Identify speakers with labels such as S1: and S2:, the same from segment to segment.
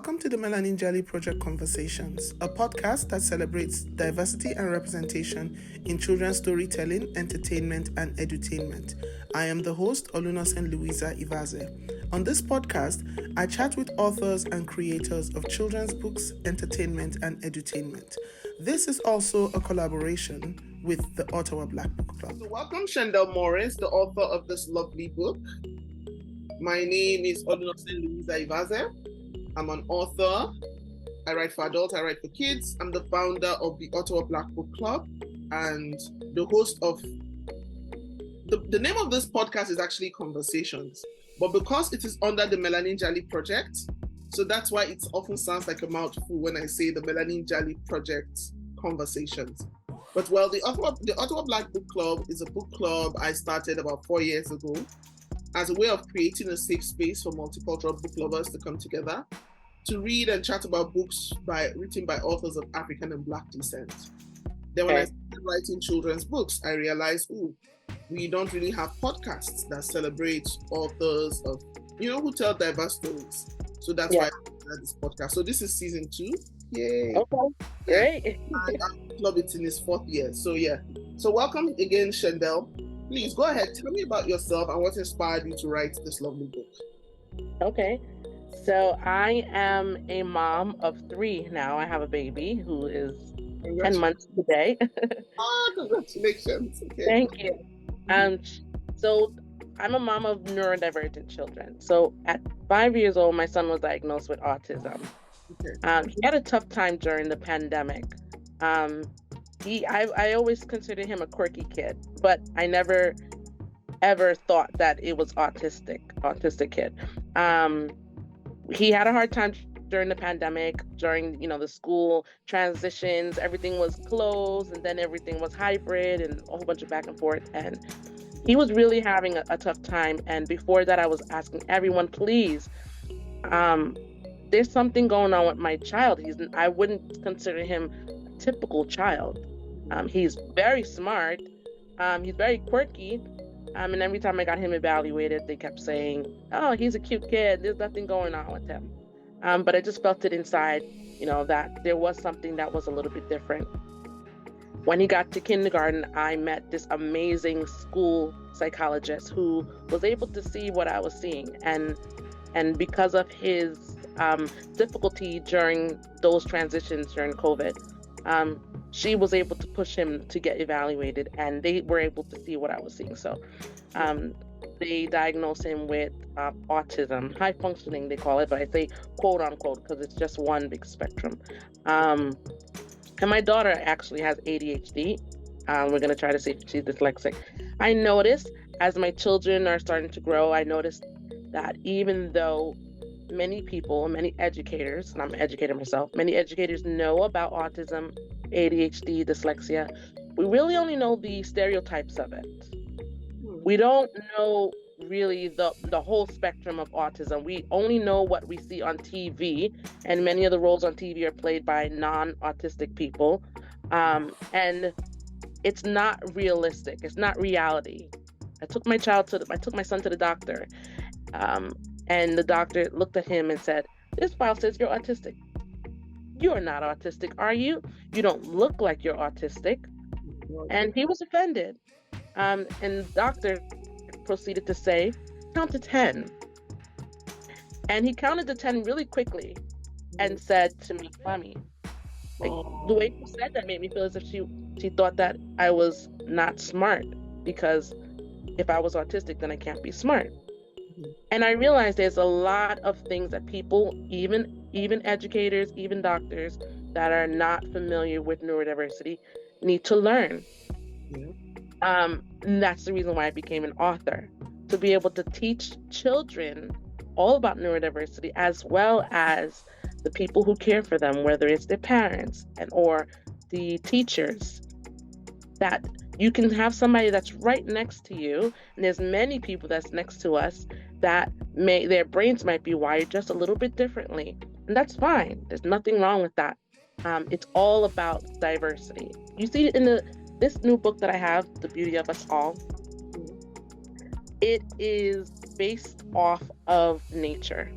S1: Welcome to the Melanin Jelly Project Conversations, a podcast that celebrates diversity and representation in children's storytelling, entertainment, and edutainment. I am the host, Olunosen Louisa Ivaze. On this podcast, I chat with authors and creators of children's books, entertainment, and edutainment. This is also a collaboration with the Ottawa Black Book Club. So welcome, Chandele Morris, the author of this lovely book. My name is Olunosen Louisa Ivaze. I'm an author. I write for adults, I write for kids. I'm the founder of the Ottawa Black Book Club and the host of... The name of this podcast is actually Conversations, but because it is under the Melanin Jelly Project, so that's why it often sounds like a mouthful when I say the Melanin Jelly Project Conversations. But well, the Ottawa Black Book Club is a book club I started about 4 years ago as a way of creating a safe space for multicultural book lovers to come together to read and chat about books written by authors of African and Black descent. Then when I started writing children's books, I realized, we don't really have podcasts that celebrate authors of, who tell diverse stories. So that's why I started this podcast. So this is season 2. Yay.
S2: Okay, great.
S1: And our club is in its 4th year. So yeah. So welcome again, Chandele. Please go ahead, tell me about yourself and what inspired you to write this lovely book.
S2: Okay, so I am a mom of 3 now. I have a baby who is 10 months today.
S1: Congratulations. Okay.
S2: Thank you. So I'm a mom of neurodivergent children. So at 5 years old, my son was diagnosed with autism.
S1: Okay.
S2: He had a tough time during the pandemic. I always considered him a quirky kid, but I never ever thought that it was autistic kid. He had a hard time during the pandemic, during the school transitions. Everything was closed, and then everything was hybrid, and a whole bunch of back and forth. And he was really having a tough time. And before that, I was asking everyone, please, there's something going on with my child. I wouldn't consider him a typical child. He's very smart. He's very quirky. And every time I got him evaluated, they kept saying, oh, he's a cute kid. There's nothing going on with him. But I just felt it inside, that there was something that was a little bit different. When he got to kindergarten, I met this amazing school psychologist who was able to see what I was seeing. And because of his difficulty during those transitions during COVID, she was able to push him to get evaluated, and they were able to see what I was seeing. So they diagnosed him with autism, high functioning, they call it, but I say quote unquote because it's just one big spectrum. And my daughter actually has ADHD. We're going to try to see if she's dyslexic. I noticed as my children are starting to grow, I noticed that even though many people, many educators, and I'm an educator myself, many educators know about autism, ADHD, dyslexia, we really only know the stereotypes of it. We don't know really the whole spectrum of autism. We only know what we see on TV, and many of the roles on TV are played by non-autistic people. And it's not realistic. It's not reality. I took my son to the doctor, and the doctor looked at him and said, this file says you're autistic. You're not autistic, are you? You don't look like you're autistic. And he was offended. And the doctor proceeded to say, count to 10. And he counted to 10 really quickly and said to me, Mommy, the way you said that made me feel as if she thought that I was not smart, because if I was autistic, then I can't be smart. And I realized there's a lot of things that people, even educators, even doctors that are not familiar with neurodiversity need to learn. And that's the reason why I became an author, to be able to teach children all about neurodiversity, as well as the people who care for them, whether it's their parents or the teachers, that you can have somebody that's right next to you, and there's many people that's next to us that their brains might be wired just a little bit differently, and that's fine. There's nothing wrong with that. It's all about diversity. You see it in this new book that I have, The Beauty of Us All. It is based off of nature,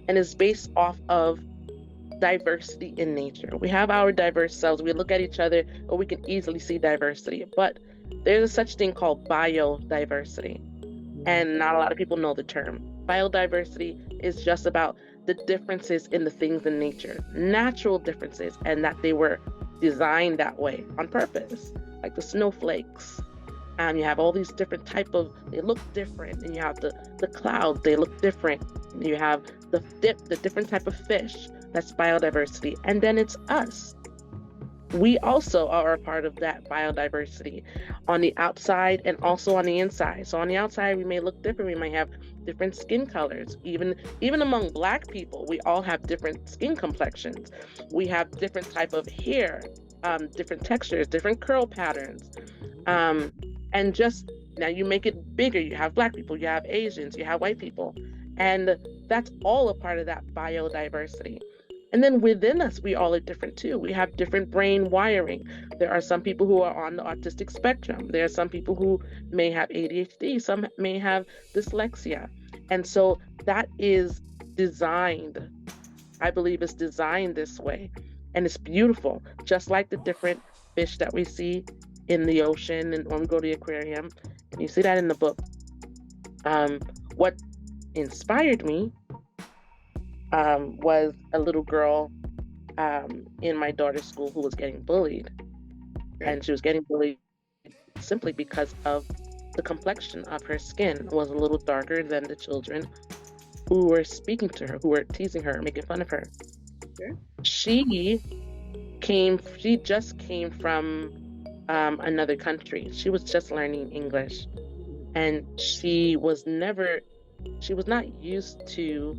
S2: and is based off of diversity in nature. We have our diverse selves. We look at each other, or we can easily see diversity. But there's a such thing called biodiversity, and not a lot of people know the term. Biodiversity is just about the differences in the things in nature, natural differences, and that they were designed that way on purpose, like the snowflakes. You have all these different they look different, and you have the clouds, they look different. You have the different type of fish. That's biodiversity. And then it's us. We also are a part of that biodiversity on the outside and also on the inside. So on the outside, we may look different. We might have different skin colors. Even among Black people, we all have different skin complexions. We have different type of hair, different textures, different curl patterns. And just now you make it bigger. You have Black people, you have Asians, you have white people. And that's all a part of that biodiversity. And then within us, we all are different too. We have different brain wiring. There are some people who are on the autistic spectrum. There are some people who may have ADHD. Some may have dyslexia. And so that is designed, I believe it's designed this way. And it's beautiful, just like the different fish that we see in the ocean and when we go to the aquarium. And you see that in the book. What inspired me was a little girl in my daughter's school who was getting bullied. And she was getting bullied simply because of the complexion of her skin was a little darker than the children who were speaking to her, who were teasing her, making fun of her. Okay. She just came from another country. She was just learning English. And she was not used to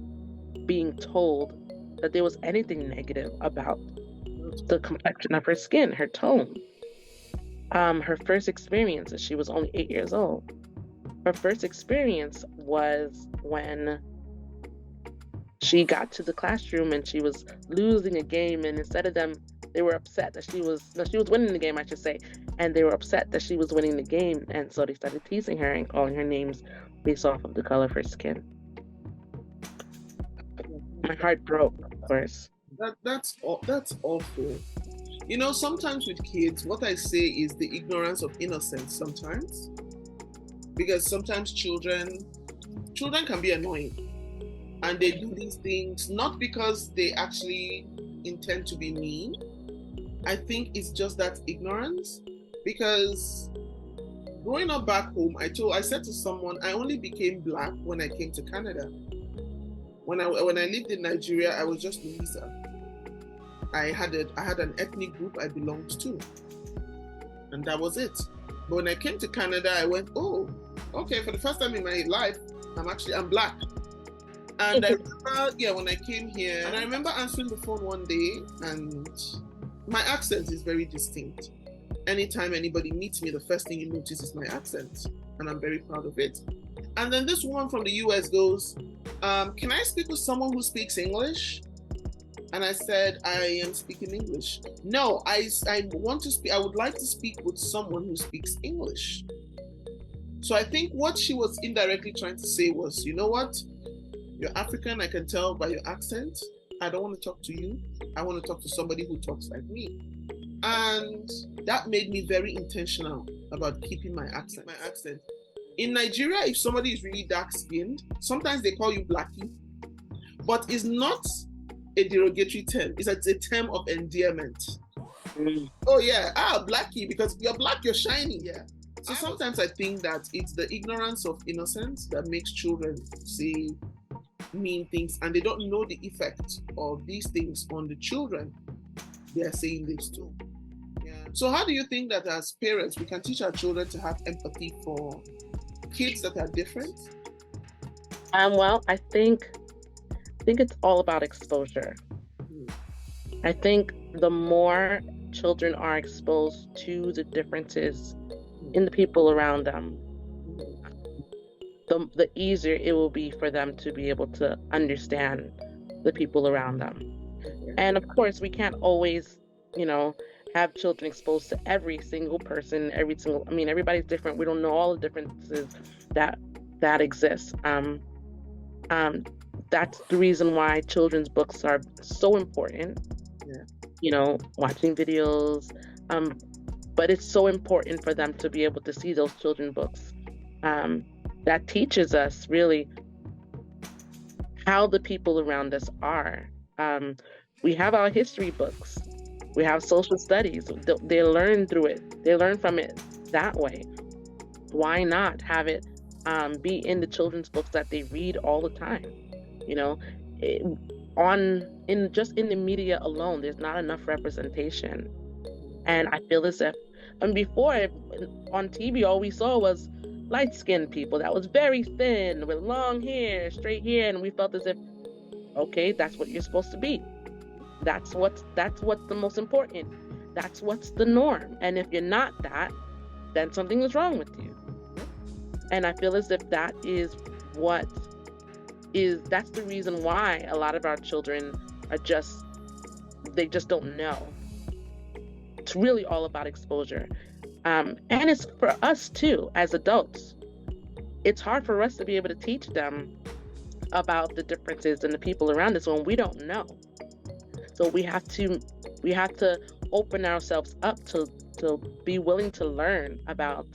S2: being told that there was anything negative about the complexion of her skin, her tone. Her first experience, she was only 8 years old. Her first experience was when she got to the classroom and she was losing a game, and instead of they were upset that she was winning the game, I should say, and they were upset that she was winning the game, and so they started teasing her and calling her names based off of the color of her skin. My heart broke, of course.
S1: That's awful. You know, sometimes with kids, what I say is the ignorance of innocence sometimes. Because sometimes children can be annoying. And they do these things not because they actually intend to be mean. I think it's just that ignorance. Because growing up back home, I said to someone, I only became Black when I came to Canada. When I lived in Nigeria, I was just Louisa. I had an ethnic group I belonged to, and that was it. But when I came to Canada, I went, oh, okay, for the first time in my life, I'm Black. And I remember, when I came here, and I remember answering the phone one day, and my accent is very distinct. Anytime anybody meets me, the first thing you notice is my accent, and I'm very proud of it. And then this woman from the US goes, can I speak with someone who speaks English? And I said, I am speaking English. No, I want to speak. I would like to speak with someone who speaks English. So I think what she was indirectly trying to say was, you know what? You're African, I can tell by your accent. I don't want to talk to you. I want to talk to somebody who talks like me. And that made me very intentional about keeping my accent. In Nigeria, if somebody is really dark-skinned, sometimes they call you Blackie. But it's not a derogatory term. It's a term of endearment. Oh yeah, Blackie, because you're Black, you're shiny. Yeah. So sometimes I think that it's the ignorance of innocence that makes children say mean things, and they don't know the effect of these things on the children they are saying this to. Yeah. So how do you think that as parents we can teach our children to have empathy for kids that are different?
S2: Well, I think it's all about exposure. I think the more children are exposed to the differences in the people around them, the easier it will be for them to be able to understand the people around them. And of course, we can't always, have children exposed to every single person, everybody's different. We don't know all the differences that exist. that's the reason why children's books are so important.
S1: Yeah.
S2: Watching videos, but it's so important for them to be able to see those children's books. That teaches us really how the people around us are. We have our history books. We have social studies. They learn through it. They learn from it that way. Why not have it be in the children's books that they read all the time? Just in the media alone, there's not enough representation. And I feel as if, before on TV, all we saw was light-skinned people that was very thin with long hair, straight hair, and we felt as if, okay, that's what you're supposed to be. That's what's the most important. That's what's the norm. And if you're not that, then something is wrong with you. And I feel as if that's the reason why a lot of our children they just don't know. It's really all about exposure. And it's for us too, as adults. It's hard for us to be able to teach them about the differences in the people around us when we don't know. So we have to open ourselves up to be willing to learn about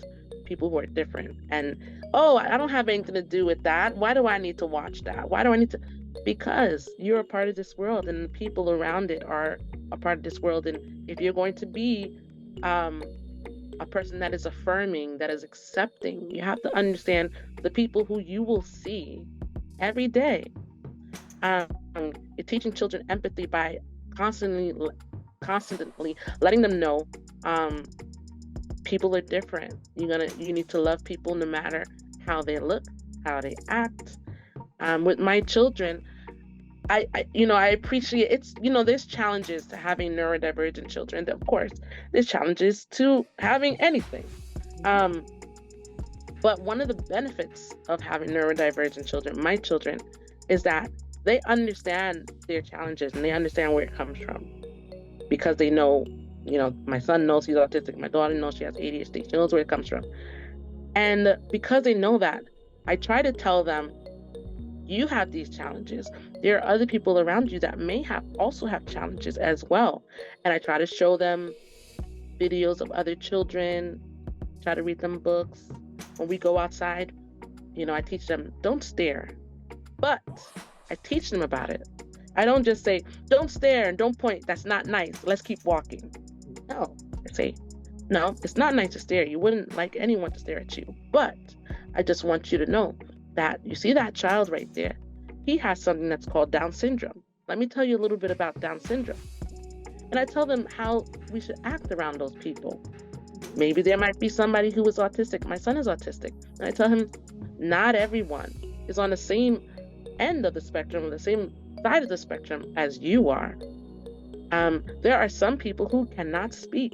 S2: people who are different. And I don't have anything to do with that. Why do I need to watch that? Why do I need to? Because you're a part of this world, and the people around it are a part of this world. And if you're going to be a person that is affirming, that is accepting, you have to understand the people who you will see every day. You're teaching children empathy by constantly letting them know people are different. You need to love people no matter how they look, how they act. With my children, I appreciate it's, there's challenges to having neurodivergent children. Of course, there's challenges to having anything. But one of the benefits of having neurodivergent children, my children, is that they understand their challenges and they understand where it comes from, because they know, my son knows he's autistic. My daughter knows she has ADHD. She knows where it comes from. And because they know that, I try to tell them, you have these challenges. There are other people around you that may also have challenges as well. And I try to show them videos of other children, try to read them books. When we go outside, I teach them, don't stare. But I teach them about it. I don't just say, don't stare and don't point. That's not nice. Let's keep walking. No, I say, no, it's not nice to stare. You wouldn't like anyone to stare at you. But I just want you to know that you see that child right there. He has something that's called Down syndrome. Let me tell you a little bit about Down syndrome. And I tell them how we should act around those people. Maybe there might be somebody who is autistic. My son is autistic. And I tell him, not everyone is on the same end of the spectrum, the same side of the spectrum as you are. There are some people who cannot speak.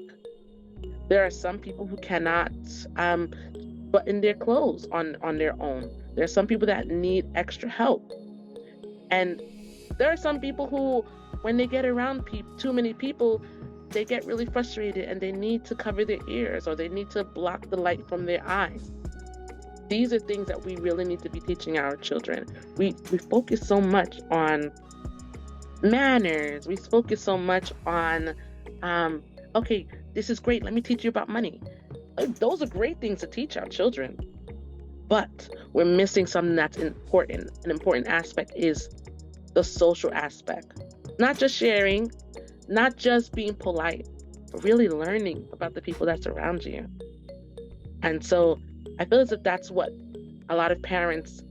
S2: There are some people who cannot button their clothes on their own. There are some people that need extra help. And there are some people who, when they get around too many people, they get really frustrated and they need to cover their ears or they need to block the light from their eyes. These are things that we really need to be teaching our children. We focus so much on manners. We focus so much on, okay, this is great. Let me teach you about money. Those are great things to teach our children. But we're missing something that's important. An important aspect is the social aspect. Not just sharing, not just being polite, but really learning about the people that surround you. And so I feel as if that's what a lot of parents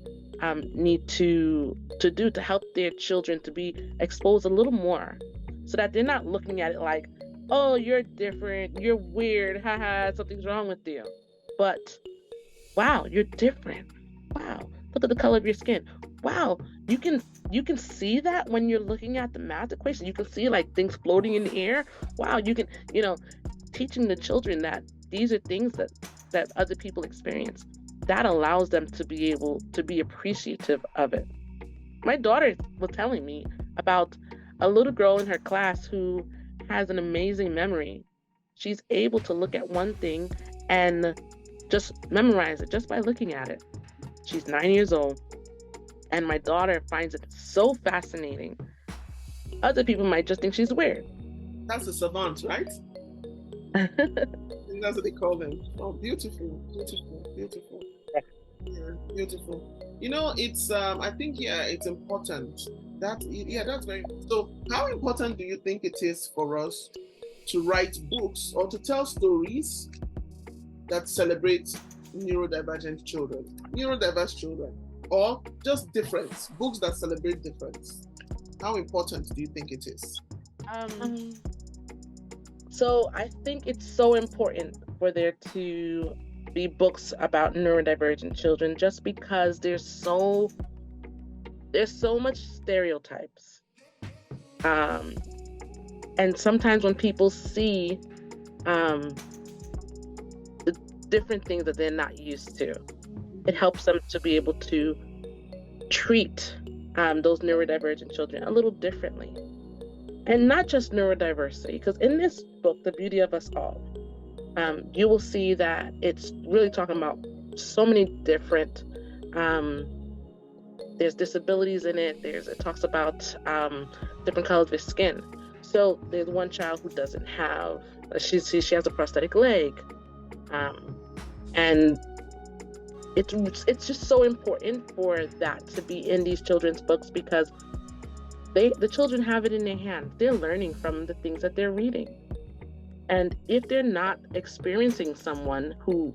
S2: need to do to help their children to be exposed a little more, so that they're not looking at it like, oh, you're different, you're weird, haha, something's wrong with you. But wow, you're different. Wow, look at the color of your skin. Wow, you can see that when you're looking at the math equation. You can see like things floating in the air. Wow, you can, teaching the children that these are things that other people experience. That allows them to be able to be appreciative of it. My daughter was telling me about a little girl in her class who has an amazing memory. She's able to look at one thing and just memorize it just by looking at it. She's 9 years old. and my daughter finds it so fascinating, other people might just think she's weird.
S1: That's a savant, right? I think that's what they call them. Oh, beautiful, beautiful, beautiful. Yeah, beautiful. It's I think it's important. That's very. So, how important do you think it is for us to write books or to tell stories that celebrate neurodiverse children, or just difference, books that celebrate difference? How important do you think it is?
S2: So I think it's so important for there to be books about neurodivergent children, just because there's so much stereotypes. And sometimes when people see the different things that they're not used to, it helps them to be able to treat those neurodivergent children a little differently. And not just neurodiversity, because in this book, The Beauty of Us All, you will see that it's really talking about so many different, there's disabilities in it. It talks about different colors of skin. So there's one child who doesn't have, she has a prosthetic leg. And it's just so important for that to be in these children's books, because the children have it in their hands. They're learning from the things that they're reading. And if they're not experiencing someone who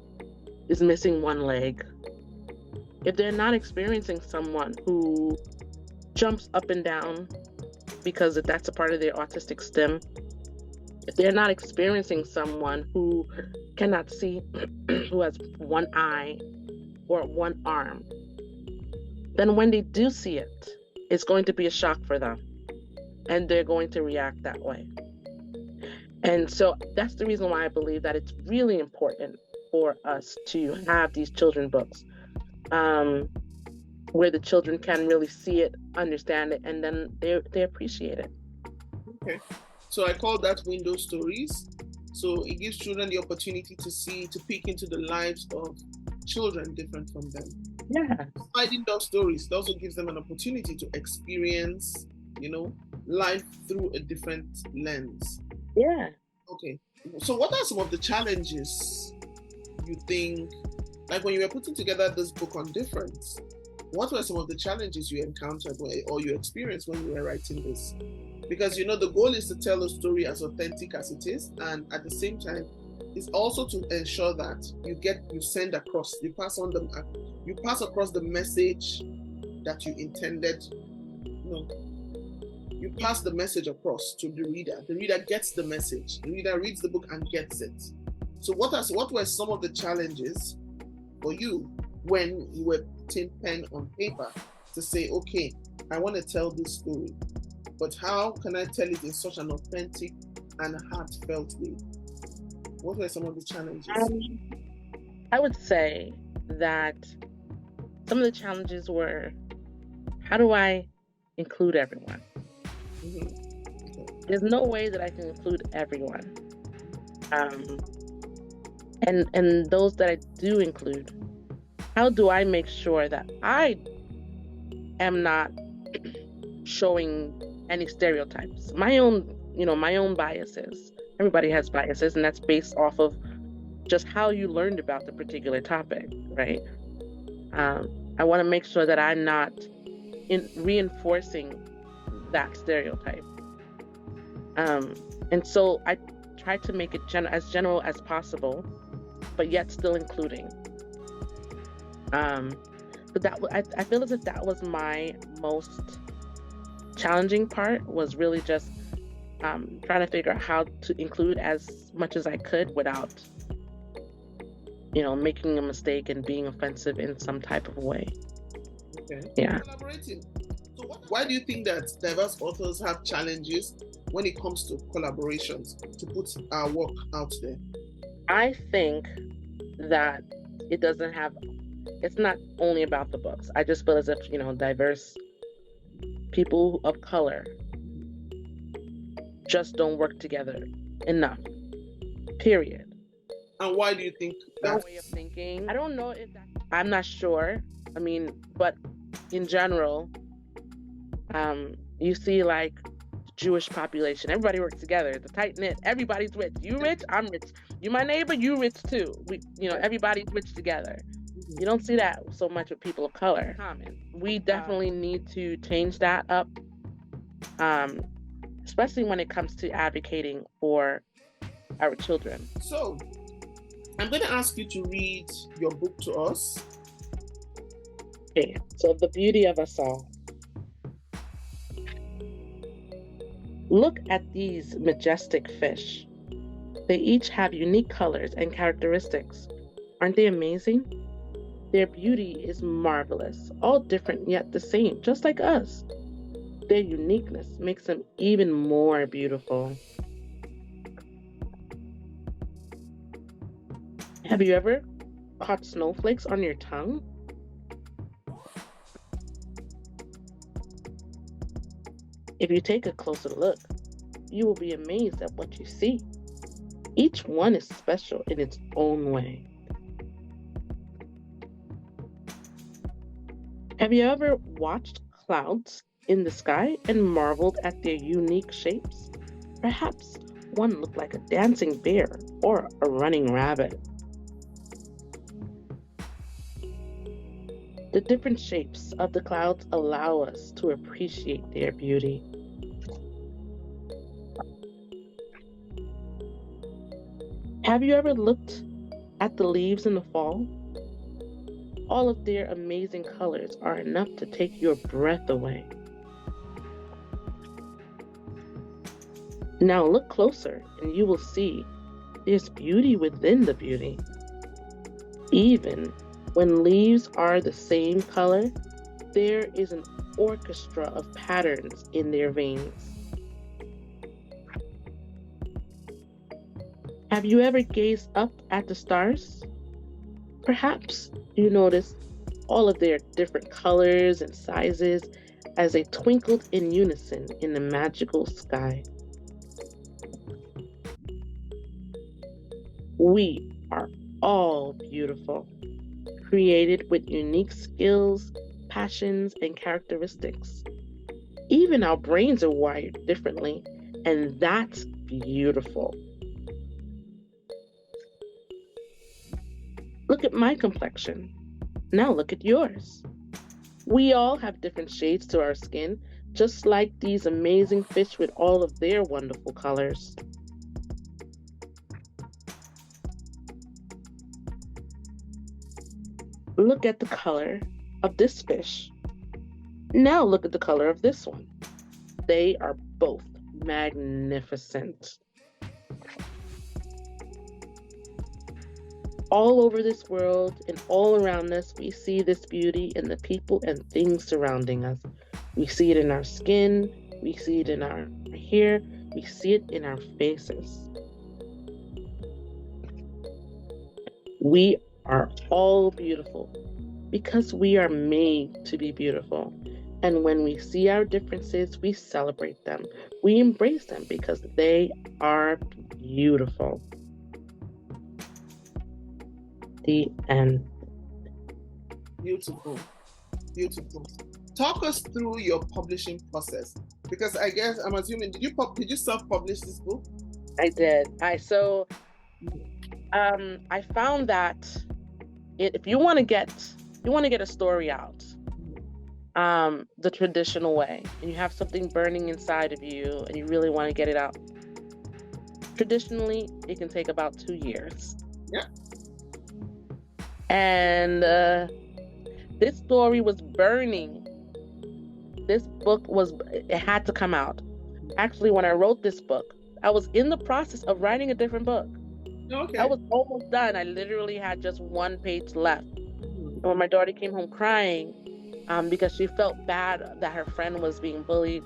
S2: is missing one leg, if they're not experiencing someone who jumps up and down because that's a part of their autistic stem, if they're not experiencing someone who cannot see, who has one eye or one arm, then when they do see it, it's going to be a shock for them, and they're going to react that way. And so that's the reason why I believe that it's really important for us to have these children books, where the children can really see it, understand it, and then they appreciate it.
S1: Okay. So I call that window stories. So it gives children the opportunity to peek into the lives of children different from them.
S2: Yeah.
S1: Finding those stories, it also gives them an opportunity to experience, life through a different lens.
S2: Yeah.
S1: Okay. So what are some of the challenges you think, like when you were putting together this book on difference, what were some of the challenges you encountered or you experienced when you were writing this? Because, the goal is to tell a story as authentic as it is, and at the same time, is also to ensure that you pass across the message that you intended. You pass the message across to the reader. The reader gets the message. The reader reads the book and gets it. So what were some of the challenges for you when you were putting pen on paper to say, okay, I want to tell this story, but how can I tell it in such an authentic and heartfelt way? What were some of the challenges?
S2: I would say that some of the challenges were, how do I include everyone?
S1: Mm-hmm. Okay.
S2: There's no way that I can include everyone. And those that I do include, how do I make sure that I am not showing any stereotypes? My own biases. Everybody has biases, and that's based off of just how you learned about the particular topic, right? I want to make sure that I'm not reinforcing that stereotype. And so I try to make it as general as possible, but yet still including. But I feel as if that was my most challenging part, was really just trying to figure out how to include as much as I could without, making a mistake and being offensive in some type of way.
S1: Okay.
S2: Yeah.
S1: Collaborating. So why do you think that diverse authors have challenges when it comes to collaborations to put our work out there?
S2: I think that it's not only about the books. I just feel as if, diverse people of color just don't work together enough, period.
S1: And why do you think that?
S2: Way of thinking. I don't know if I'm not sure. But in general, you see like Jewish population, everybody works together. It's a tight knit. Everybody's rich. You rich, I'm rich. You my neighbor, you rich too. Everybody's rich together. You don't see that so much with people of color. We definitely need to change that up, especially when it comes to advocating for our children.
S1: So, I'm going to ask you to read your book to us.
S2: Okay, so The Beauty of Us All. Look at these majestic fish. They each have unique colors and characteristics. Aren't they amazing? Their beauty is marvelous, all different yet the same, just like us. Their uniqueness makes them even more beautiful. Have you ever caught snowflakes on your tongue? If you take a closer look, you will be amazed at what you see. Each one is special in its own way. Have you ever watched clouds in the sky and marveled at their unique shapes? Perhaps one looked like a dancing bear or a running rabbit. The different shapes of the clouds allow us to appreciate their beauty. Have you ever looked at the leaves in the fall? All of their amazing colors are enough to take your breath away. Now look closer and you will see there's beauty within the beauty. Even when leaves are the same color, there is an orchestra of patterns in their veins. Have you ever gazed up at the stars? Perhaps you noticed all of their different colors and sizes as they twinkled in unison in the magical sky. We are all beautiful, created with unique skills, passions, and characteristics. Even our brains are wired differently, and that's beautiful. Look at my complexion. Now look at yours. We all have different shades to our skin, just like these amazing fish with all of their wonderful colors. Look at the color of this fish. Now look at the color of this one. They are both magnificent. All over this world and all around us, we see this beauty in the people and things surrounding us. We see it in our skin, we see it in our hair, we see it in our faces. We are all beautiful because we are made to be beautiful. And when we see our differences, we celebrate them. We embrace them because they are beautiful. The end.
S1: Beautiful. Beautiful. Talk us through your publishing process, because I guess I'm assuming did you self-publish this book?
S2: I did. I found that if you want to get a story out the traditional way, and you have something burning inside of you and you really want to get it out, traditionally it can take about 2 years.
S1: Yeah.
S2: And this story was burning. This book it had to come out. Actually, when I wrote this book, I was in the process of writing a different book.
S1: Okay.
S2: I was almost done. I literally had just 1 page left. And when my daughter came home crying, because she felt bad that her friend was being bullied,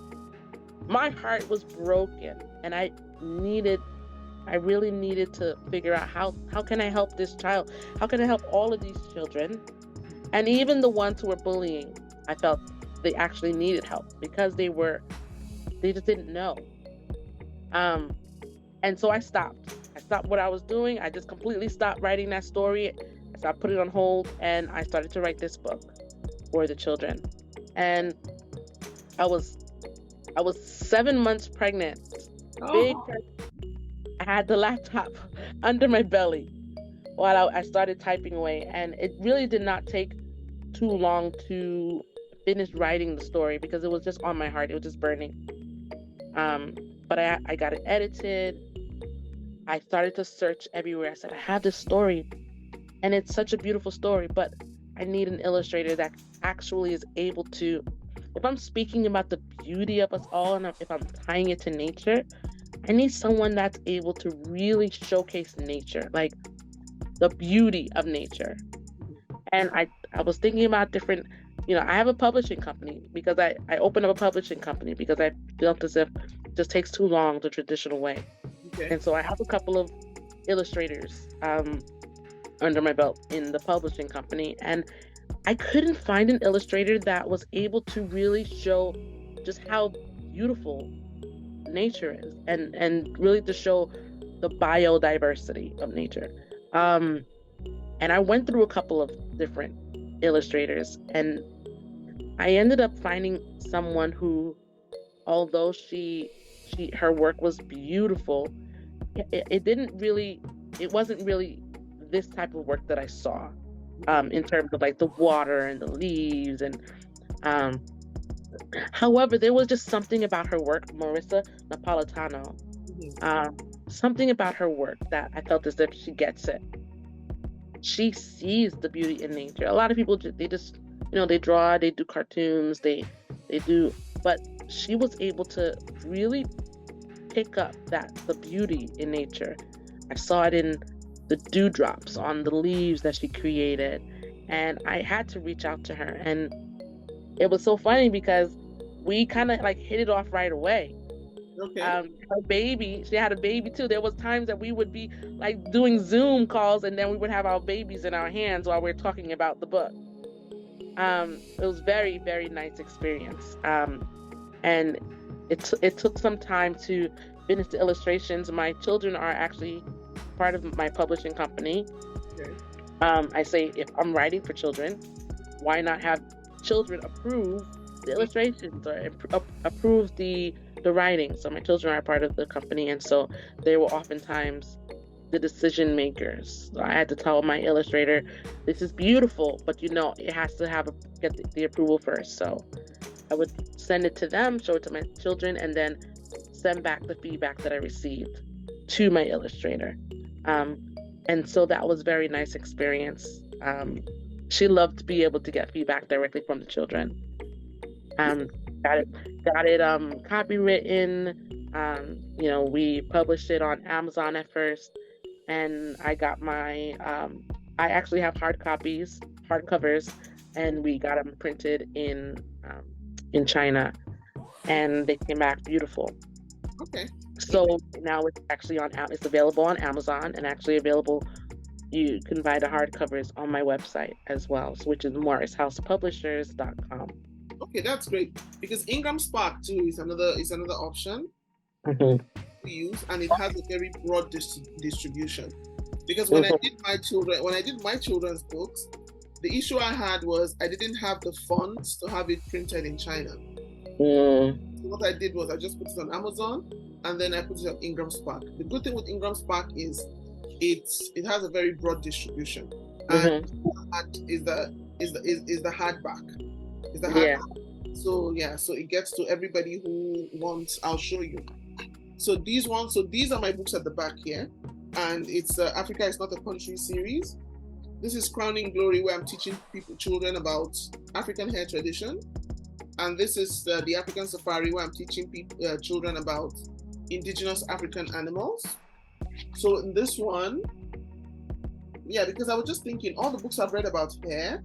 S2: my heart was broken, and I really needed to figure out how can I help this child? How can I help all of these children? And even the ones who were bullying, I felt they actually needed help because they just didn't know. And so I stopped what I was doing. I just completely stopped writing that story. I put it on hold, and I started to write this book for the children. and I was 7 months pregnant. Big pregnant. I had the laptop under my belly while I started typing away, and it really did not take too long to finish writing the story because it was just on my heart. It was just burning. But I got it edited. I started to search everywhere. I said, I have this story, and it's such a beautiful story, but I need an illustrator that actually is able to, if I'm speaking about the beauty of us all, and if I'm tying it to nature, I need someone that's able to really showcase nature, like the beauty of nature. And I was thinking about different, I have a publishing company because I opened up a publishing company because I felt as if it just takes too long the traditional way.
S1: Okay.
S2: And so I have a couple of illustrators under my belt in the publishing company, and I couldn't find an illustrator that was able to really show just how beautiful nature is and really to show the biodiversity of nature. And I went through a couple of different illustrators, and I ended up finding someone who, although her work was beautiful, it wasn't really this type of work that I saw, in terms of like the water and the leaves and however, there was just something about her work, Marissa Napolitano, something about her work that I felt as if she gets it. She sees the beauty in nature. A lot of people, they just, they draw, they do cartoons, they do, but she was able to really pick up the beauty in nature. I saw it in the dewdrops on the leaves that she created, and I had to reach out to her. And it was so funny because we kind of like hit it off right away.
S1: Okay.
S2: Her baby, she had a baby too. There was times that we would be like doing Zoom calls, and then we would have our babies in our hands while we're talking about the book. It was very, very nice experience. And it took some time to finish the illustrations. My children are actually part of my publishing company.
S1: Okay.
S2: I say, if I'm writing for children, why not have children approve the illustrations or approve the writing? So my children are part of the company, and so they were oftentimes the decision makers. So I had to tell my illustrator, this is beautiful, but it has to get the approval first. So I would send it to them, show it to my children, and then send back the feedback that I received to my illustrator. And so that was a very nice experience. She loved to be able to get feedback directly from the children. Got it copywritten. We published it on Amazon at first, and I got I actually have hardcovers, and we got them printed in China, and they came back beautiful.
S1: Okay.
S2: So now it's actually it's available on Amazon, and actually available. You can buy the hardcovers on my website as well, which is morrishousepublishers.com.
S1: Okay, that's great, because Ingram Spark too is another option to use, and it has a very broad distribution. Because when I did my children's books, the issue I had was I didn't have the funds to have it printed in China. So what I did was I just put it on Amazon, and then I put it on Ingram Spark. The good thing with Ingram Spark is it has a very broad distribution, and is the hardback. Is the hardback. So it gets to everybody who wants. I'll show you. So these are my books at the back here, and it's Africa is Not a Country series. This is Crowning Glory, where I'm teaching children about African hair tradition, and this is the African Safari, where I'm teaching children about indigenous African animals. So in this one, because I was just thinking, all the books I've read about hair,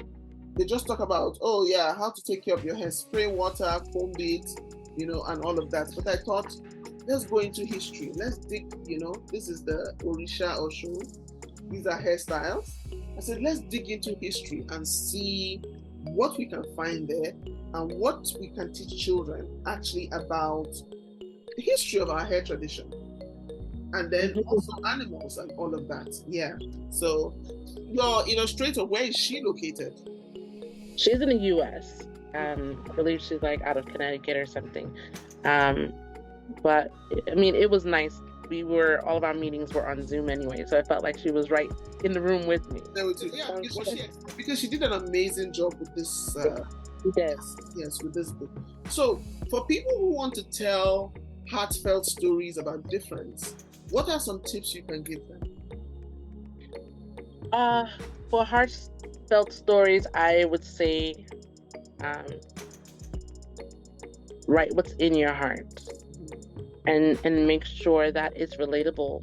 S1: they just talk about, how to take care of your hair, spray water, comb it, and all of that. But I thought, let's go into history. Let's dig, this is the Orisha Oshun. These are hairstyles. I said, let's dig into history and see what we can find there and what we can teach children actually about the history of our hair tradition. And then also animals and all of that. Yeah. So your illustrator, where is she located?
S2: She's in the U.S. I believe she's like out of Connecticut or something. But I mean, it was nice. All of our meetings were on Zoom anyway, so I felt like she was right in the room with me.
S1: Yeah, because she did an amazing job with this. Yes, with this book. So, for people who want to tell heartfelt stories about difference, what are some tips you can give them?
S2: For heartfelt stories, I would say, write what's in your heart, and make sure that it's relatable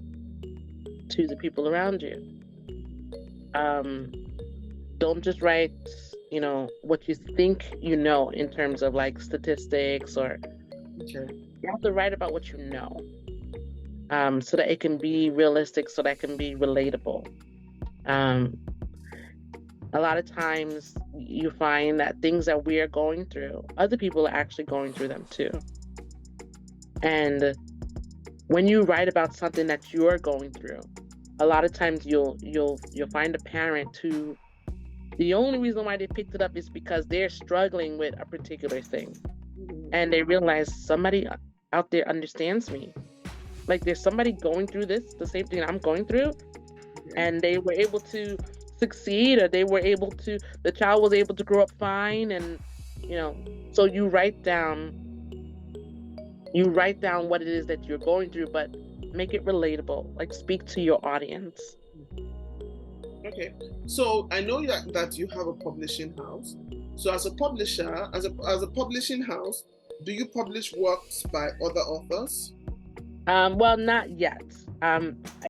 S2: to the people around you. Don't just write, what you think in terms of like statistics or.
S1: Okay.
S2: You have to write about what you know, so that it can be realistic, so that it can be relatable. A lot of times you find that things that we are going through, other people are actually going through them too. And when you write about something that you're going through, a lot of times you'll find a parent who, the only reason why they picked it up is because they're struggling with a particular thing. And they realize somebody out there understands me. Like there's somebody going through this, the same thing I'm going through, and they were able to succeed, or the child was able to grow up fine, and so you write down what it is that you're going through, but make it relatable, like speak to your audience.
S1: Okay, so I know that you have a publishing house. So as a publisher, as a publishing house, do you publish works by other authors?
S2: Well, not yet.